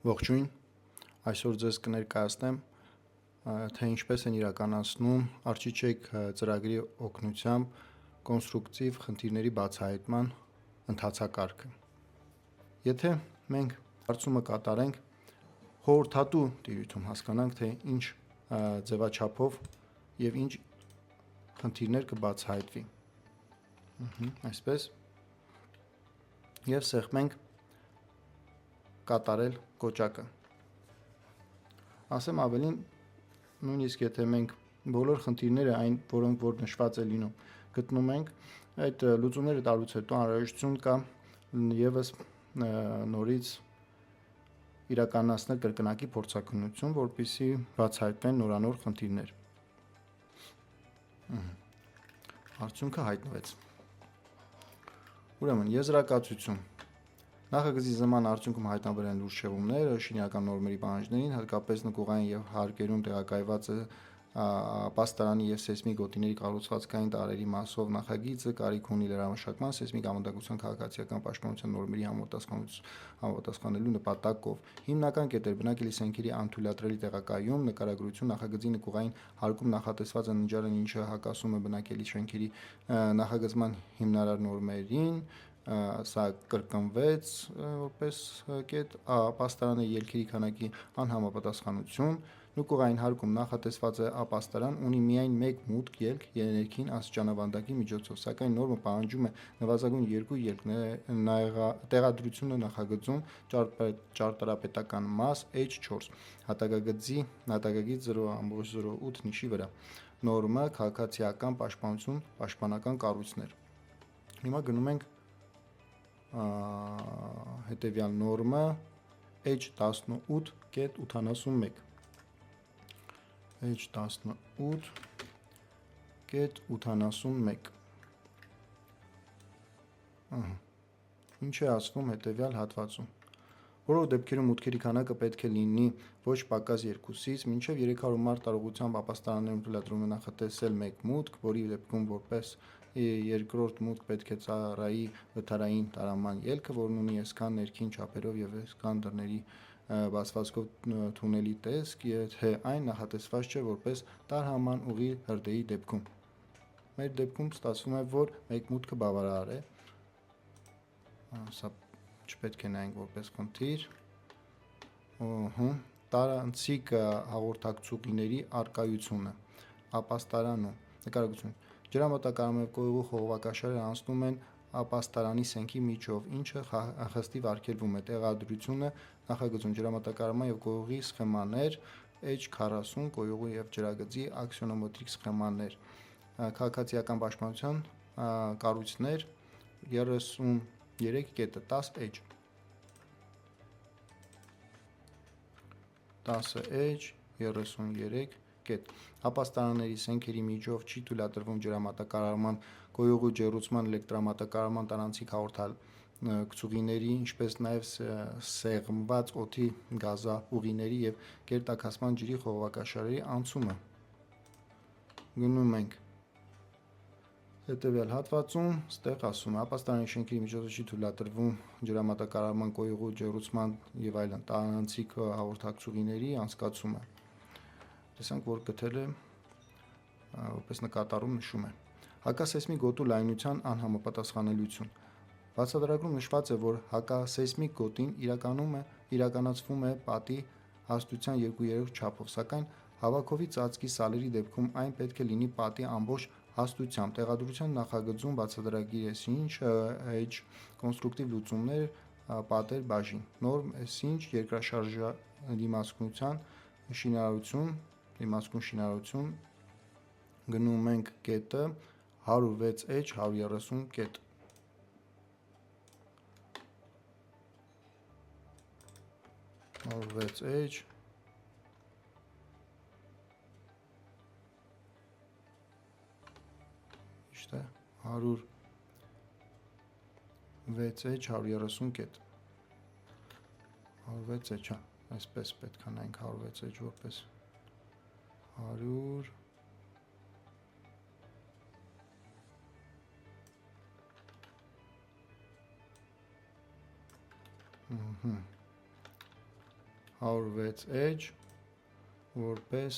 Ողջույն, այսօր ձեզ կներկայացնեմ, թե ինչպես են իրականացնում Archicad ծրագրի օգնությամբ կոնստրուկտիվ խնդիրների բացահայտման ընթացակարգը։ Եթե մենք հարցումը կատարենք, խորհրդատու տիրույթում հասկանանք, թե ինչ ձևաչափով եւ ինչ խնդիրներ կբացահայտվի։ Այսպես եւ սեղմենք կատարել կոճակը։ Ասեմ ավելին, նույնիսկ եթե մենք բոլոր խնդիրները այն, որոնք որ նշված է լինում, գտնում ենք, այդ լուծումները տալուց հետո անհրաժեշտություն կա եւս նորից իրականացնել կրկնակի փորձաքննություն, որպեսզի բացահայտվեն նորանոր խնդիրներ։ Արդյունքը հայտնվեց։ Ուրեմն եզրակացություն։ Նախագծի զման արդյունքում հայտնաբերել են լուրջ շեղումներ շինական նորմերի պահանջներին, հատկապես նկուղային եւ հարկերում տեղակայված ապաստարանի եւ սեյսմիկ գոտիների կառուցվածքային տարրերի մասով նախագիծը կարիք ունի լրամշակման, սեյսմիկ ամրագրության քաղաքացիական պաշտպանության նորմերի համապատասխանելու նպատակով։ Հիմնական կետեր բնակելի սենքերի անթույլատրելի տեղակայում, նկարագրություն, նախագծի նկուղային հարկում նախատեսված անջարն, ինչը հակասում է բնակելի շենքերի նախագծման հիմնարար նորմերին, սա կրկնվեց որպես կետ, ապաստարանի ելքերի քանակի անհամապատասխանություն, նկուղային հարկում նախատեսված է ապաստարան ունի միայն մեկ մուտք ելք ներքին աստիճանավանդակի միջոցով, սակայն նորմը պահանջում է նվազագույն 2 ելք, տեղադրությունը նախագծում ճարտարապետական մաս H4 հատակագիծ 0.08 նիշի վրա, նորմը քաղաքացիական պաշտպանություն, պաշտպանական կառույցներ։ Հիմա գնում ենք հետևյալ նորմը H18.81 H18.81 Ինչ է ասվում հետևյալ հատվածում։ Որով դեպքերում մուտքերի քանակը պետք է լինի ոչ պակաս 2-ից մինչև 300 մար տարողությամբ ապաստարաններում թույլատրվում է նախատեսել 1 մուտք, որի դեպքում որպես երկրորդ մուտք պետք է ծառայի վթարային տարաման ելքը, որն ունի այսքան ներքին չափերով եւ այսքան դռների բացվածքով թունելի տեսք, եթե այն նախատեսված չէ որպես տարհաման ուղի հրդեհի դեպքում։ Մեր դեպքում ստացվում է, որ 1 մուտքը բավարար է։ Սա չպետք է նայենք որպես խնդիր։ Տարանցիկ հաղորդակցուղիների արկայությունը, ապաստարանում, նկարագրություն։ Ջրամատակարարման եւ կոյուղու խողովակաշարերը անցնում են ապաստարանի սենքի միջով, ինչը խստիվ արգելվում է, տեղադրությունը նախագծում ջրամատակարարման եւ կոյուղի սխեմաներ H40 կոյուղու եւ ջրագծի աքսոնոմետրիկ սխեմաներ, քաղաքացիական պաշտպանության կառույցներ 33.10H 10H 33 ապաստարանների սենքերի միջով չի թույլատրվում ջրամատակարարման, կոյուղու ջեռուցման, էլեկտրամատակարարման, տարանցիկ հաղորդակցուղիների, ինչպես նաև սեղմված օդի գազաուղիների եւ գերտաքացման ջրի խողովակաշարերի անցումը։ Գնում ենք հետևյալ հատվածում, ստեղ ասում է ապաստարանի շենքերի միջոցով չի թույլատրվում ջրամատակարարման, կոյուղու ջեռուցման եւ այլն տարանցիկ հաղորդակցուղիների անցկացումը։ Տեսանք, որ գտել է որպես նկատառում նշում է հակասեյսմիկ գոտու լայնության անհամապատասխանելիություն։ Բացատրագրում նշված է, որ հակասեյսմիկ գոտին իրականացվում է պատի հաստության 2/3 չափով, սակայն հավաքովի ծածկի սալերի դեպքում այն պետք է լինի պատի ամբողջ հաստությամբ։ Տեղադրության նախագծում բացատրագիր S-ինչ H կոնստրուկտիվ լուծումներ պատեր բաժին։ Նորմ S-ինչ երկրաշարժ շինարարություն գնում ենք կետը 106H 130 կետ։ Իշտե 106H 130 կետ 106H, այսպես պետք է նայենք 106H որպես 100 106 106 էջ որպես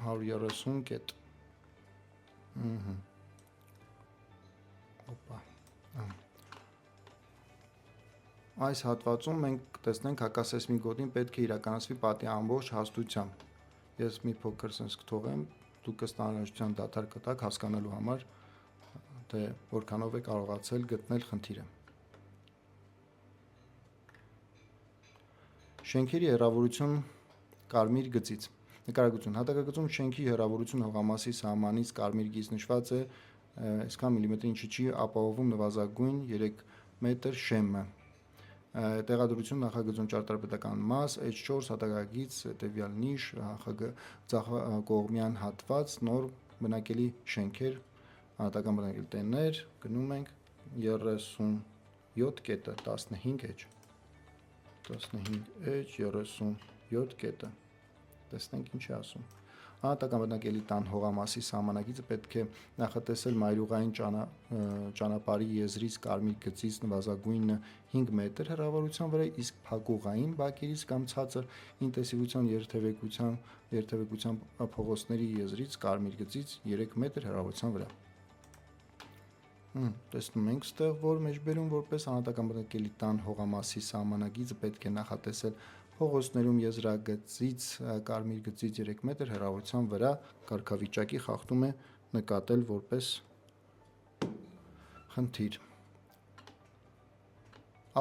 130 կետ։ Օպա։ Այս հատվածում մենք կտեսնենք հակասեյսմիկ գոտին պետք է իրականացվի պատի ամբողջ հաստությամբ։ Ես մի փոքր sense կթողեմ, դուք կստանալուչության դադար կտակ հասկանալու համար, թե որքանով է կարողացել գտնել խնդիրը։ Շենքերի հեռավորություն կարմիր գծից։ Նկարագրություն։ Հատակագծում շենքի հեռավորությունը հողամասի սահմանից կարմիր գիծ նշված է, այսքան միլիմետրի ինչի չի ապահովում նվազագույն 3 մետր շեմը։ Տեղադրություն նախագծում ճարտարապետական մաս, H4 հատակագիծ, հետևյալ նիշ, կողմյան հատված, նոր բնակելի շենքեր, անհատական բնակելի տներ, գնում ենք 37 կետը, 15 էջ, 37 կետը, տեսնենք ինչ է ասում։ Անհատական բնակելի տան հողամասի սահմանագիծը պետք է նախատեսել մայրուղային ճանապարհի եզրից կարմիր գծից նվազագույնը 5 մետր հեռավորության վրա, իսկ փակուղային բակերից կամ ցածր ինտենսիվության երթևեկության փողոցների եզրից կարմիր գծից 3 մետր հեռավորության վրա։ Տեսնում ենք ստեղ, որ մեջբերում որպես անհատական բնակելի տան հողամասի սահմանագիծը պետք է նախատեսել փողոցներում եզրագծից կարմիր գծից 3 մետր հեռավորության վրա կարգավիճակի խախտում է նկատել որպես խնդիր։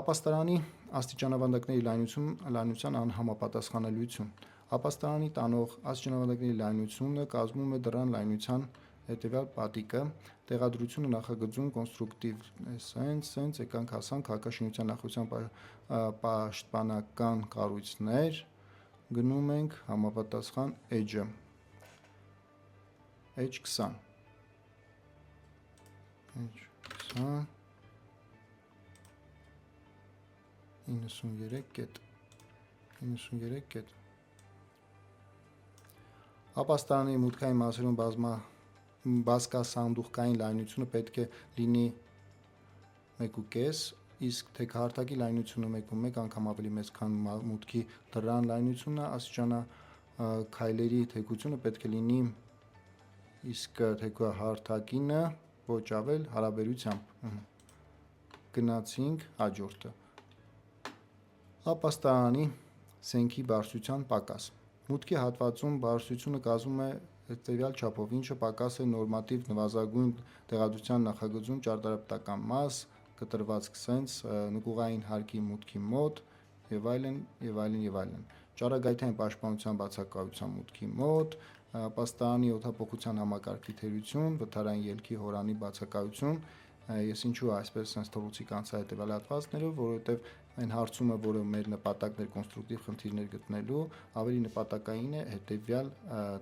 Ապաստարանի աստիճանավանդակների լայնության անհամապատասխանելիություն։ Ապաստարանի տանող աստիճանավանդակների լայնությունը կազմում է դռան լայնության հետևյալ պատիկը, տեղադրությունը նախագծում կոնստրուկտիվ sense եկանք հասանք հակաշինության նախության պաշտպանական կառույցներ, գնում ենք համապատասխան edge-ը, H20, 93 կետ։ Ապաստարանի մուտքային մասերում բազկասանդուղքային լայնությունը պետք է լինի 1.5, իսկ թեքահարթակի լայնությունը 1.1 անգամ ավելի մեծ, քան մուտքի դռան լայնությունը, աստիճանաքայլերի թեքությունը պետք է լինի իսկ թեքահարթակինը ոչ ավել հարաբերությամբ։ Գնացինք հաջորդը։ Ապաստարանի սենքի բարձրության պակաս։ Մուտքի հատվածում բարձրությունը կազմում է հետևյալ չափով, ինչը պակաս է նորմատիվ նվազագույն տեղադրության նախագծում ճարտարապետական մաս, կտրվածք sense, նկուղային հարկի մուտքի մոտ եւ այլն։ Ճառագայթային պաշտպանության բացակայության մուտքի մոտ, ապաստարանի օդափոխության համակարգի թերություն, վթարային ելքի հորանի բացակայություն։ Ես ինչու այսպես sense թողուցի կանցա հետևյալ հատվածներով, որովհետեւ այն հարցումը, որը մեր նպատակն էր կոնստրուկտիվ խնդիրներ գտնելու, ավելի նպատակային է հետևյալ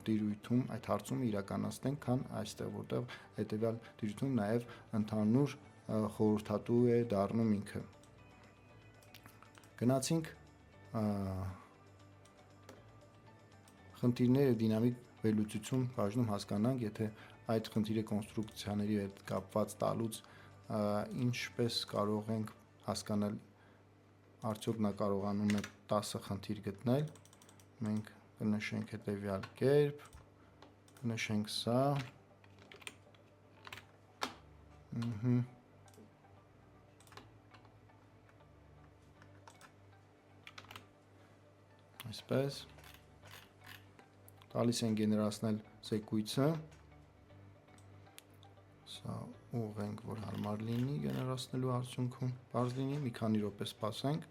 տիրույթում այդ հարցումը իրականացնենք, քան այստեղ, որտեղ հետևյալ տիրույթում նաև ընդհանուր խորհրդատու է դառնում ինքը։ Գնացինք խնդիրները դինամիկ վերլուծություն բաժնում հասկանանք, եթե այդ խնդիրը կոնստրուկցիաների հետ կապված տալուց ինչպես կարող ենք հասկանալ արդյոք նա կարողանում է 10 խնդիր գտնել, մենք կնշենք հետևյալ կերպ, կնշենք սա, այսպես, տալիս են գեներացնել զեկույցը, սա ուղենք, որ հարմար լինի գեներացնելու արդյունքում, բարձ լինի, մի քանի րոպե սպասենք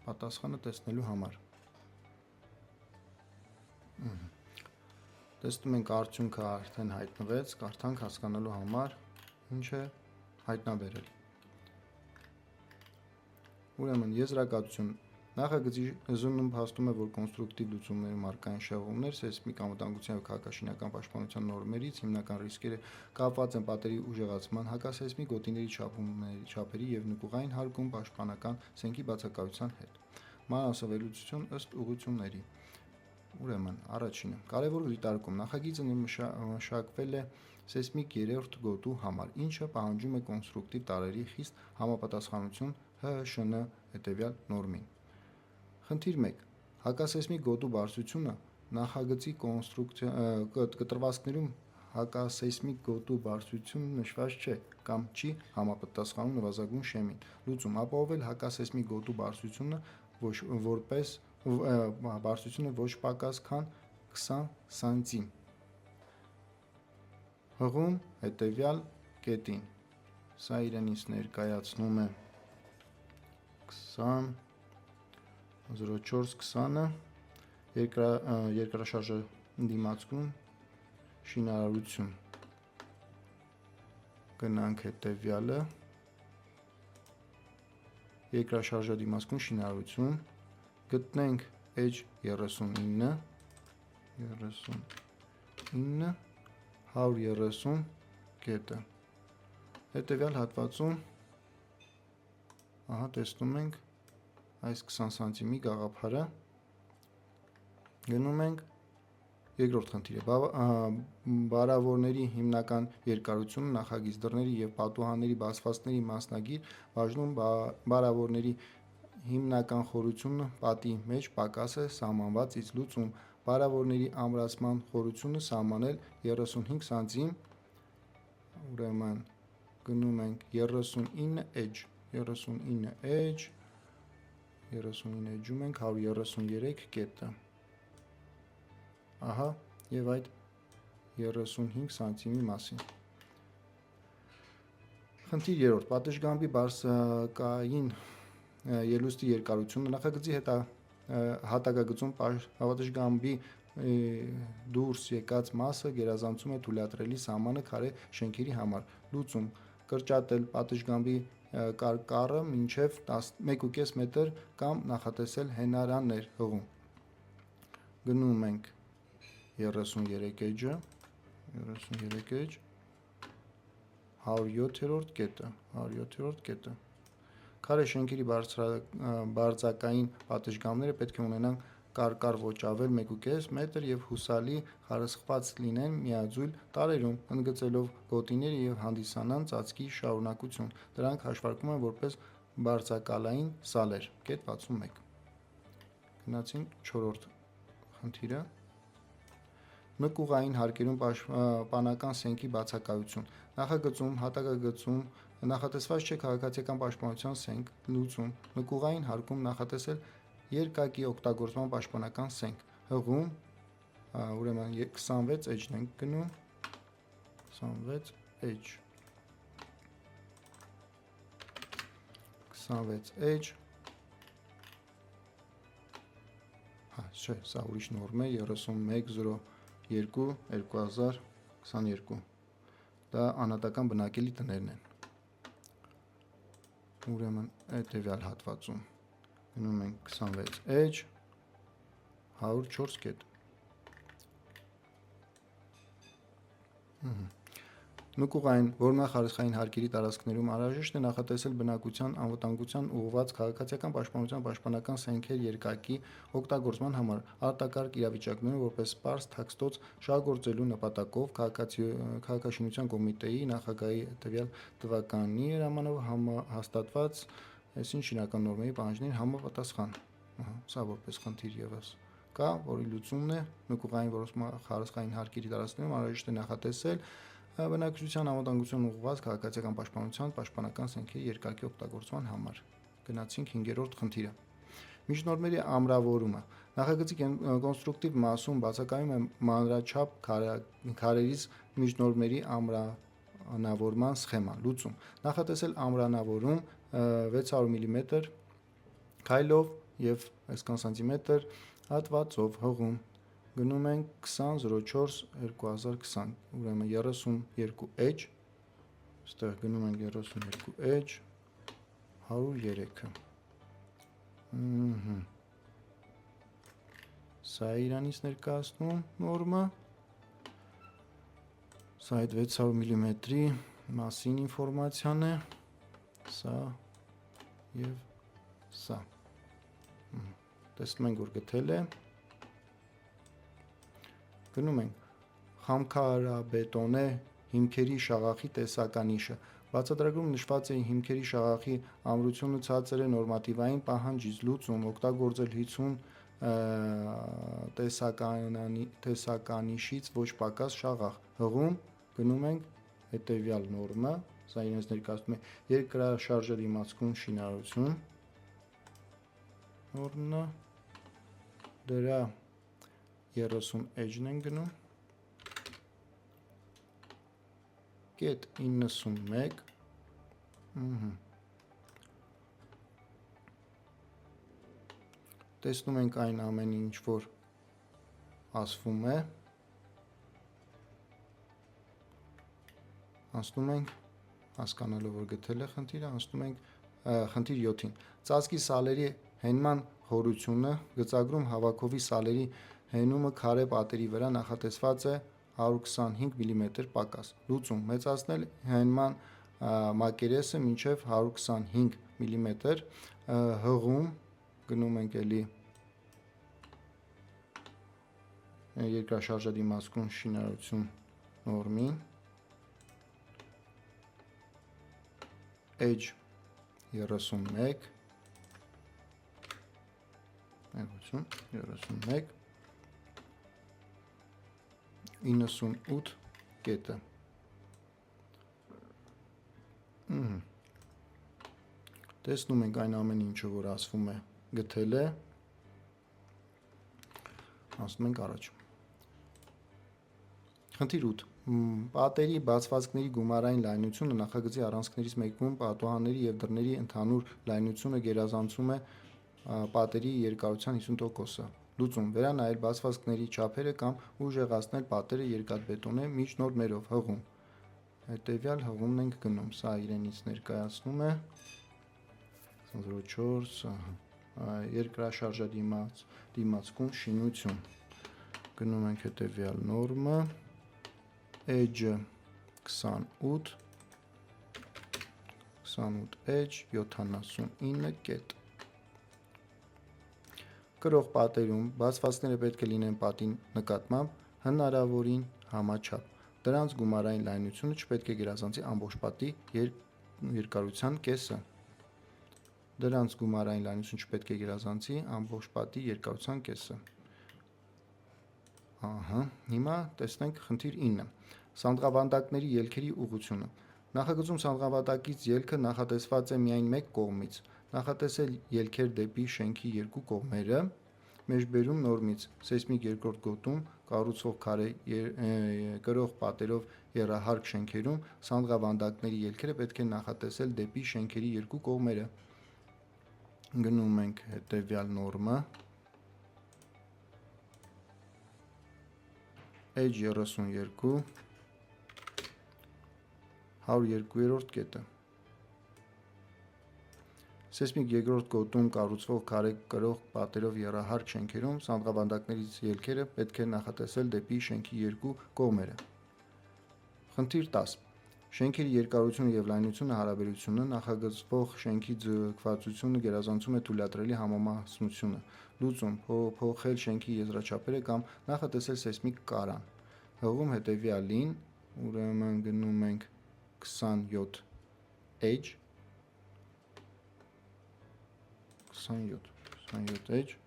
պատասխանը տեսնելու համար։ Տեսնում ենք արդյունքը արդեն հայտնվեց, կարդանք հասկանալու համար ինչ է հայտնաբերել։ Ուրեմն եզրակացություն նախագծի զոննում փաստում է, որ կոնստրուկտիվ լուծումներում առկային շեղումներ սեյսմիկ անվտանգության եւ քաղաքաշինական պաշտպանության նորմերից հիմնական ռիսկերը կապված են պատերի ուժեղացման, հակասեյսմիկ գոտիների չափերի եւ նկուղային հարկում պաշտպանական սենքի բացակայության հետ։ Մանրամասնվերլուծություն ըստ ուղղությունների։ Ուրեմն առաջինը կարևոր դիտարկում նախագիծը մշակվել է սեյսմիկ 3-րդ գոտու համար, ինչը պահանջում է կոնստրուկտիվ տարրերի խիստ համապատասխանություն ՀՀՇՆ հետևյալ նորմին։ Խնդիր 1. Հակասեյսմիկ գոտու բարձրությունը նախագծի կտրվածքներում հակասեյսմիկ գոտու բարձրությունը նշված չէ կամ չի համապատասխանում նվազագույն շեմին։ Լուծում՝ ապահովել հակասեյսմիկ գոտու բարձրությունը ոչ պակաս քան 20 սանտիմ։ Հղում հետևյալ կետին։ Սա իրենից ներկայացնում է 20 04-20-ը երկրաշարժը դիմացկուն շինարարություն։ Գնանք հետևյալը երկրաշարժը դիմացկուն շինարարություն, գտնենք H39 130 կետը։ Հետևյալ հատվածում տեսնում ենք այս 20 սանտիմի գաղափարը։ Գնում ենք երկրորդ խնդիրը։ Բարավորների հիմնական երկարությունը նախագիծ դռների և պատուհանների բացվածքների մասնագիր բաժնում բարավորների հիմնական խորությունը պատի մեջ պակաս է սահմանվածից։ Լուծում՝ բարավորների ամրացման խորությունը սահմանել 35 սանտիմ, ուրեմն գնում ենք 39 էջ, 39 էջում ենք 133 կետը, ահա և այդ 35 սանտիմի մասին։ Խնդիր երրորդ՝ պատշգամբի բարձակային ելուստի երկարությունը նախագծի հատակագծում պատշգամբի դուրս եկած մասը գերազանցում է թույլատրելի սահմանը քարե շենքերի համար։ Լուծում՝ կրճատել պատշգամբի կարկառը մինչև 1.5 մետր կամ նախատեսել հենարաններ։ Հղում։ Գնում ենք 33 էջը, 107-րդ կետը։ Քարե շենքերի բարձակային պատշգամբները պետք է ունենան կարկառ ոչ ավել 1.5 մետր և հուսալի խարսխված լինեն միաձույլ տարրերում, ընդգծելով գոտիները և հանդիսանան ծածկի շարունակություն։ Դրանք հաշվարկվում են որպես բարձակալային սալեր։ Կետ 61։ Գնացինք չորրորդ խնդիրը։ Նկուղային հարկերում պաշտպանական սենքի բացակայություն։ Նախագծում, հատակագծում նախատեսված չէ քաղաքացիական պաշտպանության սենք։ Լուծում՝ նկուղային հարկում նախատեսել երկակի օգտագործման պաշտպանական սենք։ Հղում, ուրեմն 26 էջն ենք գնում, 26 էջ, սա ուրիշ նորմ է, 3102/2022, դա անհատական բնակելի տներն են։ Ուրեմն հետևյալ հատվածում գնում ենք 26 էջ, 104 կետ։ Նկուղային որմնախարսխային հարկերի տարածքներում անհրաժեշտ է նախատեսել բնակության անվտանգության ուղղված քաղաքացիական պաշտպանության պաշտպանական սենքեր երկակի օգտագործման համար արտակարգ իրավիճակներում որպես պարզ թաքստոց շահագործելու նպատակով քաղաքաշինության կոմիտեի նախագահի հետևյալ թվականի հրամանով հաստատված շինական նորմերի պահանջներին համապատասխան։ Սա որպես խնդիր ևս կա, որի լուծումն է նկուղային որմնախարսխային հարկերի տարածքներում անհրաժեշտ է նախատեսել բնակչության անվտանգության ուղղված քաղաքացիական պաշտպանության պաշտպանական սենքերի երկակի օգտագործման համար։ Գնացինք 5-րդ խնդիրը։ Միջնորմերի ամրավորումը։ Նախագծի կոնստրուկտիվ մասում բացակայում է մանրաչափ քարերից միջնորմերի ամրանավորման սխեման։ Լուծում՝ նախատեսել ամրանավորում 600 մմ քայլով և այսքան սանտիմետր հատվածով։ Հղում։ Գնում ենք 20/04/2020, ուրեմն 32 էջ, այստեղ գնում ենք 32 էջ, 103-ը։ Սա է իրանից ներկայացնում նորմը, սա այդ 600 մմ-ի մասին ինֆորմացիան է, սա և սա։ Տեսնում ենք, որ գտել է։ Գնում ենք խամքարաբետոնե հիմքերի շաղախի տեսականիշը։ Բացատրագրում նշված է հիմքերի շաղախի ամրությունը ցածր է նորմատիվային պահանջից։ Լուծում՝ օգտագործել 50 տեսականիշից ոչ պակաս շաղախ։ Հղում գնում ենք հետևյալ նորմը, սա իրենց ներկայացնում է երկրաշարժը դիմացկուն շինարարություն նորմը, դրա 30 edge-ն են գնում, կետ 91, տեսնում ենք այն ամեն ինչ, որ ասվում է, անցնում ենք, հասկանալով որ գտել է խնդիրը, անցնում ենք խնդիր 7-ին։ Ծածկի սալերի հենման խորությունը գծագրում հավաքովի սալերի հենումը քարե պատերի վրա նախատեսված է 125 մմ պակաս։ Լուծում՝ մեծացնել հենման մակերեսը մինչև 125 մմ, հղում գնում ենք էլի երկրաշարժադիմացկուն շինարարություն նորմին, edge 31, 98 կետը։ Տեսնում ենք այն ամեն ինչը, որ ասվում է գտել է, անցնում ենք առաջ։ Խնդիր 8. Պատերի բացվածքների գումարային լայնությունը նախագծի առանցքներից մեկում պատուհանների և դռների ընդհանուր լայնությունը գերազանցում է պատերի երկարության 50%-ը։ Լուծում՝ վերանայել բացվածքների չափերը կամ ուժեղացնել պատերը երկաթբետոնե միջնորդներով։ Հղում։ Հետևյալ հղումն ենք գնում, սա իրենից ներկայացնում է 04 երկրաշարժադիմացկուն շինություն։ Գնում ենք հետևյալ նորմը, edge 28 edge 79 կետ։ Կրող պատերում բացվածքները պետք է լինեն պատի նկատմամբ հնարավորին համաչափ։ Դրանց գումարային լայնությունը չպետք է գերազանցի ամբողջ պատի երկարության կեսը։ Դրանց գումարային լայնությունը չպետք է գերազանցի ամբողջ պատի երկարության կեսը։ Հիմա տեսնենք խնդիր 9. Սանդղավանդակների ելքերի ուղղությունը։ Նախագծում սանդղավանդակից ելքը նախատեսված է միայն մեկ կողմից։ Նախատեսել ելքեր դեպի շենքի երկու կողմերը, մեջբերում նորմից սեյսմիկ երկրորդ գոտում կառուցվող քարե կրող պատերով եռահարկ շենքերում սանդղավանդակների ելքերը պետք է նախատեսել դեպի շենքերի երկու կողմերը։ Գնում ենք հետևյալ նորմը, edge 32 102-րդ կետը։ Սեյսմիկ երկրորդ գոտում կառուցվող քարե կրող պատերով եռահարկ շենքերում սանդղավանդակներից ելքերը պետք է նախատեսել դեպի շենքի երկու կողմերը։ Խնդիր 10. Շենքերի երկարությունը և լայնությունը հարաբերությունը նախագծվող շենքի ձգվածությունը գերազանցում է թույլատրելի համամասնությունը։ Լուծում՝ փոխել շենքի եզրաչափերը կամ նախատեսել սեյսմիկ կարան։ Հղում հետևյալին, ուրեմն գնում ենք 27 edge 27 edge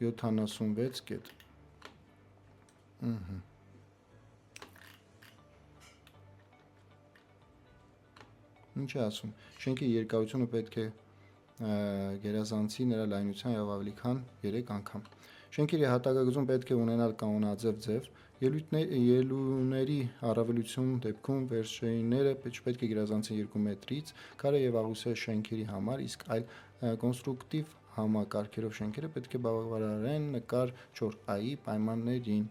76 կետ։ Ինչ է ասում։ Շենքի երկարությունը պետք է գերազանցի նրա լայնության և ավելի քան 3 անգամ։ Շենքերի հատակագծում պետք է ունենալ կանոնաձև ձև։ Ելունների առավելություն դեպքում վերջինները չպետք է գերազանցեն 2 մետրից քարե և աղյուսե շենքերի համար, իսկ այլ կոնստրուկտիվ համակարգերով շենքերը պետք է բավարարեն նկար 4a-ի պայմաններին։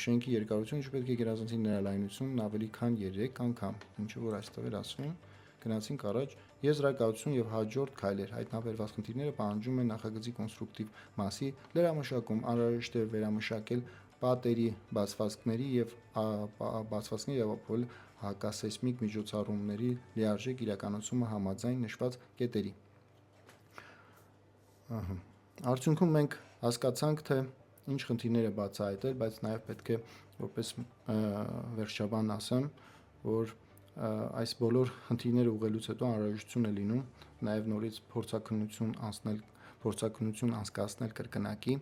Շենքի երկարությունը չպետք է գերազանցի նրա լայնությունն ավելի քան 3 անգամ, ինչը որ այստեղ էր ասվում։ Գնացինք առաջ։ Եզրակացություն և հաջորդ քայլեր։ Հայտնաբերված խնդիրները պահանջում են նախագծի կոնստրուկտիվ մասի լրամշակում։ Անհրաժեշտ է վերամշակել պատերի բացվածքների և ապահովել հակասեյսմիկ միջոցառումների լիարժեք իրականացումը համաձայն նշված կետերի։ Արդյունքում մենք հասկացանք, թե ինչ խնդիրներ է բացահայտել, բայց նաև պետք է որպես վերջաբան ասեմ, որ այս բոլոր խնդիրները ուղղելուց հետո անհրաժեշտություն է լինում նաև նորից փորձաքննություն անցնել փորձակնություն անցկացնել կրկնակի,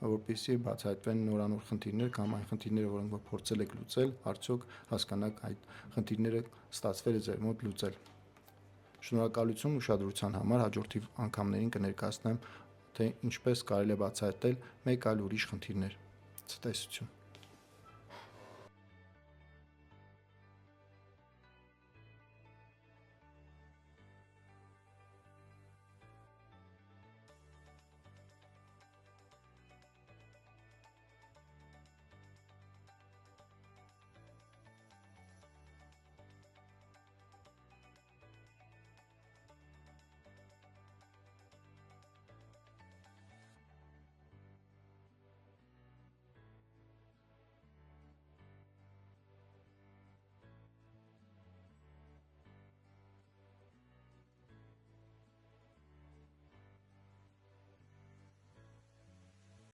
որպեսզի բացահայտվեն նորանոր խնդիրներ կամ այն խնդիրները, որոնք որ փորձել եք լուծել, արդյոք հասկանաք այդ խնդիրները ստացվել է ձեր մոտ լուծել։ Շնորհակալություն ուշադրության համար, հաջորդի անգամներին կներկայացնեմ, թե ինչպես կարելի է բացահայտել մեկ այլ ուրիշ խնդիրներ։ Ցտեսություն։